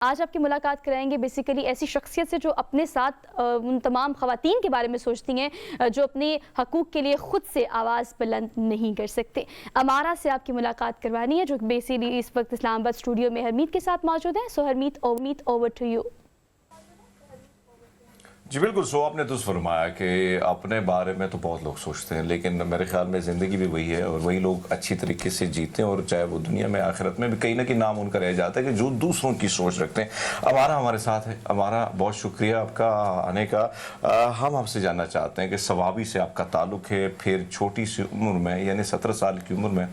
آج آپ کی ملاقات کرائیں گے بیسیکلی ایسی شخصیت سے جو اپنے ساتھ ان تمام خواتین کے بارے میں سوچتی ہیں جو اپنے حقوق کے لیے خود سے آواز بلند نہیں کر سکتے. امارہ سے آپ کی ملاقات کروانی ہے جو بیسیکلی اس وقت اسلام آباد اسٹوڈیو میں ہرمیت کے ساتھ موجود ہیں. سو ہرمیت اوور ٹو یو. جی بالکل. سو آپ نے درست فرمایا کہ اپنے بارے میں تو بہت لوگ سوچتے ہیں لیکن میرے خیال میں زندگی بھی وہی ہے اور وہی لوگ اچھی طریقے سے جیتے ہیں اور چاہے وہ دنیا میں آخرت میں بھی کہیں نہ کہیں نام ان کا رہ جاتا ہے کہ جو دوسروں کی سوچ رکھتے ہیں. ہمارے ساتھ ہے. ہمارا بہت شکریہ آپ کا آنے کا. ہم آپ سے جاننا چاہتے ہیں کہ ثوابی سے آپ کا تعلق ہے, پھر چھوٹی سی عمر میں یعنی 17 سال کی عمر میں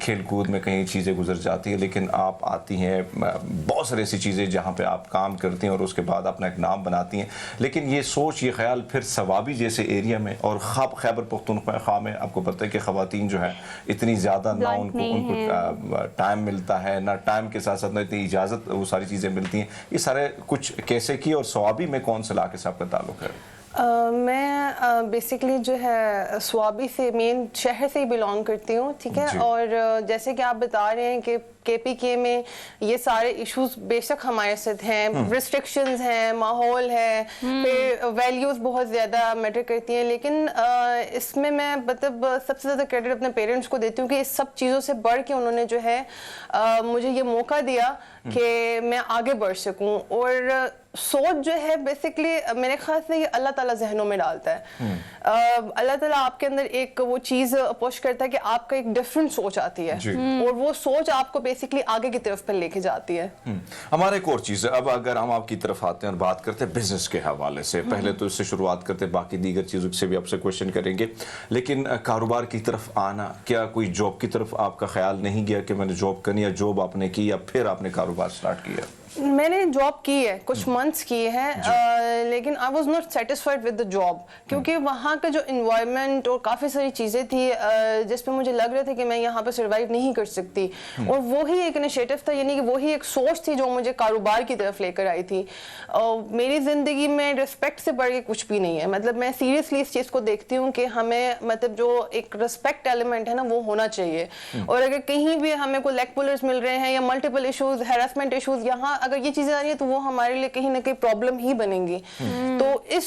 کھیل کود میں کئی چیزیں گزر جاتی ہیں لیکن آپ آتی ہیں بہت ساری ایسی چیزیں جہاں پہ آپ کام کرتی ہیں اور اس کے بعد اپنا ایک نام بناتی ہیں. لیکن یہ سوچ یہ خیال پھر ثوابی جیسے ایریا میں اور خیبر پختونخوا میں آپ کو پتہ ہے کہ خواتین جو ہے اتنی زیادہ نہ ان کو ٹائم ملتا ہے, نہ ٹائم کے ساتھ ساتھ نہ اتنی اجازت وہ ساری چیزیں ملتی ہیں. یہ سارے کچھ کیسے کی اور ثوابی میں کون سے علاقے سے آپ کا تعلق ہے؟ میں بیسکلی جو ہے سوابی سے مین شہر سے ہی بلانگ کرتی ہوں, ٹھیک ہے. اور جیسے کہ آپ بتا رہے ہیں کہ کے پی کے میں یہ سارے ایشوز بے شک ہمارے ساتھ ہیں, ریسٹرکشنز ہیں, ماحول ہے, پھر ویلیوز بہت زیادہ میٹر کرتی ہیں. لیکن اس میں مطلب سب سے زیادہ کریڈٹ اپنے پیرنٹس کو دیتی ہوں کہ اس سب چیزوں سے بڑھ کے انہوں نے جو ہے مجھے یہ موقع دیا کہ میں آگے بڑھ سکوں. اور سوچ جو ہے بیسکلی میرے خیال سے یہ اللہ تعالیٰ ذہنوں میں ڈالتا ہے. اللہ تعالیٰ آپ کے اندر ایک وہ چیز پوش کرتا ہے کہ آپ کا ایک ڈفرنٹ سوچ آتی ہے اور وہ سوچ آپ کو بیسکلی آگے کی طرف پہ لے کے جاتی ہے. ہمارا ایک اور چیز ہے, اب اگر ہم آپ کی طرف آتے ہیں اور بات کرتے ہیں بزنس کے حوالے سے, پہلے تو اس سے شروعات کرتے ہیں, باقی دیگر چیزوں سے بھی آپ سے کوشچن کریں گے. لیکن کاروبار کی طرف آنا, کیا کوئی جاب کی طرف آپ کا خیال نہیں گیا کہ میں نے جاب کرنی, یا جاب آپ نے کی یا پھر آپ نے کاروبار سٹارٹ کیا؟ میں نے جاب کی ہے, کچھ منتھس کی ہے, لیکن I was not satisfied with the job کیونکہ وہاں کا جو انوائرمنٹ اور کافی ساری چیزیں تھی جس پہ مجھے لگ رہا تھا کہ میں یہاں پہ سروائیو نہیں کر سکتی. اور وہی ایک انیشیٹو تھا, یعنی کہ وہی ایک سوچ تھی جو مجھے کاروبار کی طرف لے کر آئی تھی. میری زندگی میں رسپیکٹ سے بڑھ کے کچھ بھی نہیں ہے. مطلب میں سیریسلی اس چیز کو دیکھتی ہوں کہ ہمیں مطلب جو ایک رسپیکٹ ایلیمنٹ ہے نا وہ ہونا چاہیے. اور اگر کہیں بھی ہمیں کوئی لیگ پولرز مل رہے ہیں یا ملٹیپل ایشوز, ہیراسمنٹ ایشوز, یہاں اگر یہ چیزیں آ رہی ہیں تو وہ ہمارے لیے کہیں نہ کہیں پرابلم ہی بنیں گی. تو اس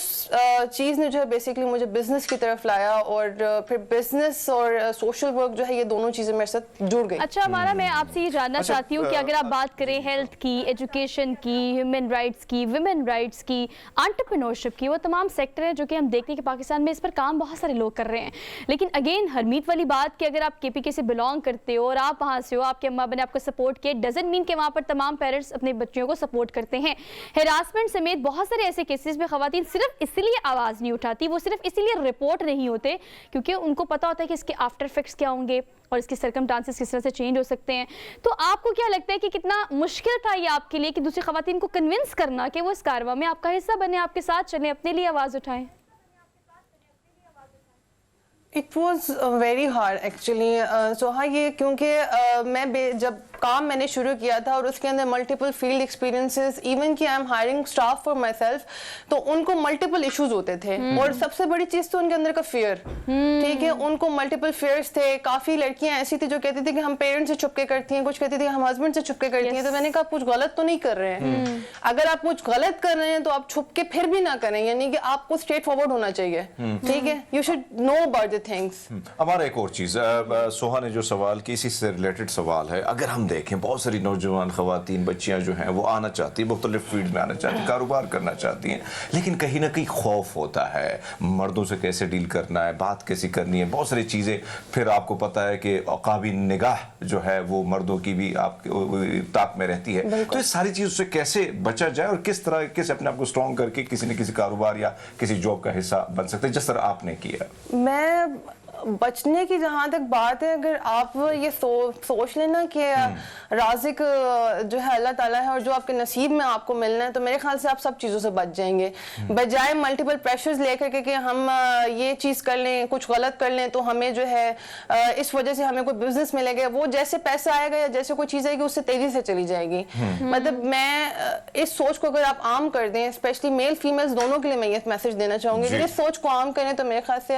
چیز نے جو ہے بیسکلی مجھے بزنس کی طرف لایا اور پھر بزنس اور سوشل ورک جو ہے یہ دونوں چیزیں میرے ساتھ جڑ گئی. اچھا ہمارا, میں آپ سے یہ جاننا چاہتی ہوں کہ اگر آپ بات کریں ہیلتھ کی, ایجوکیشن کی, ہیومن رائٹس کی, ویمن رائٹس کی, انٹرپرینورشپ کی, وہ تمام سیکٹر ہیں جو کہ ہم دیکھتے ہیں کہ پاکستان میں اس پر کام بہت سارے لوگ کر رہے ہیں. لیکن اگین ہرمیت والی بات کہ اگر آپ کے پی کے سے بلانگ کرتے ہو اور آپ وہاں سے ہو, آپ کے اماں ابا نے آپ کو سپورٹ کیا, ڈزنٹ مین کہ وہاں پر تمام پیرنٹس اپنے بچوں کو سپورٹ کرتے ہیں. ہراسمنٹ سمیت بہت سارے ایسے کیسز میں خواتین صرف اس لیے آواز نہیں اٹھاتی, وہ صرف اسی لیے رپورٹ نہیں ہوتے کیونکہ ان کو پتا ہوتا ہے کہ اس کے آفٹر افیکٹس کیا ہوں گے اور اس کے سرکمٹانسز کس طرح سے چینج ہو سکتے ہیں. تو آپ کو کیا لگتا ہے کہ کتنا مشکل تھا یہ آپ کے لیے کہ دوسری خواتین کو کنونس کرنا کہ وہ اس کارواں میں آپ کا حصہ بنے, آپ کے ساتھ چلیں, اپنے لیے آواز اٹھائیں؟ It was very hard actually Soha, یہ کیونکہ میں جب کام میں نے شروع کیا تھا اور اس کے اندر ملٹیپل فیلڈ ایکسپیرینسز, ایون کہ I am hiring staff for my self, تو ان کو ملٹیپل ایشوز ہوتے تھے. اور سب سے بڑی چیز تو ان کے اندر کا فیئر, ٹھیک ہے, ان کو ملٹیپل فیئرس تھے. کافی لڑکیاں ایسی تھی جو کہتی تھی کہ ہم پیرنٹس سے چھپ کے کرتی ہیں, کچھ کہتی تھی ہم ہسبینڈ سے چھپ کے کرتی ہیں. تو میں نے کہا آپ کچھ غلط تو نہیں کر رہے ہیں. اگر آپ کچھ غلط کر رہے ہیں تو آپ چھپ کے پھر بھی نہ کریں, یعنی کہ آپ کو اسٹریٹ فارورڈ ہونا چاہیے, ٹھیک ہے. You should know about the things. ہمارا ایک اور چیز, سوہا نے جو سوال کی اسی سے ریلیٹڈ سوال ہے. اگر ہم دیکھیں بہت ساری نوجوان خواتین بچیاں جو ہیں وہ آنا چاہتی ہیں, مختلف فیلڈ میں آنا چاہتی ہیں, کاروبار کرنا چاہتی ہیں, لیکن کہیں نہ کہیں خوف ہوتا ہے مردوں سے کیسے ڈیل کرنا ہے, بات کیسی کرنی ہے, بہت ساری چیزیں. پھر آپ کو پتا ہے کہ عقابی نگاہ جو ہے وہ مردوں کی بھی آپ طاق میں رہتی ہے. تو اس ساری چیزوں سے کیسے بچا جائے اور کس طرح کیسے اپنے آپ کو اسٹرانگ کر کے کسی نہ کسی کاروبار یا کسی جاب کا حصہ بن سکتے ہیں جس طرح آپ نے کیا؟ میں بچنے کی جہاں تک بات ہے, اگر آپ یہ سوچ لینا کہ رازق جو ہے اللہ تعالیٰ ہے اور جو آپ کے نصیب میں آپ کو ملنا ہے, تو میرے خیال سے آپ سب چیزوں سے بچ جائیں گے. بجائے ملٹیپل پریشرز لے کر کے کہ ہم یہ چیز کر لیں, کچھ غلط کر لیں تو ہمیں جو ہے اس وجہ سے ہمیں کوئی بزنس ملے گا, وہ جیسے پیسہ آئے گا یا جیسے کوئی چیز آئے گی اس سے تیزی سے چلی جائے گی. مطلب میں اس سوچ کو اگر آپ عام کر دیں, اسپیشلی میل فیمیلز دونوں کے لیے میں یہ میسج دینا چاہوں گی, اگر اس سوچ کو عام کریں تو میرے خیال سے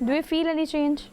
Do you feel any change?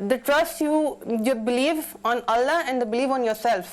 the trust you believe on Allah and the believe on yourself,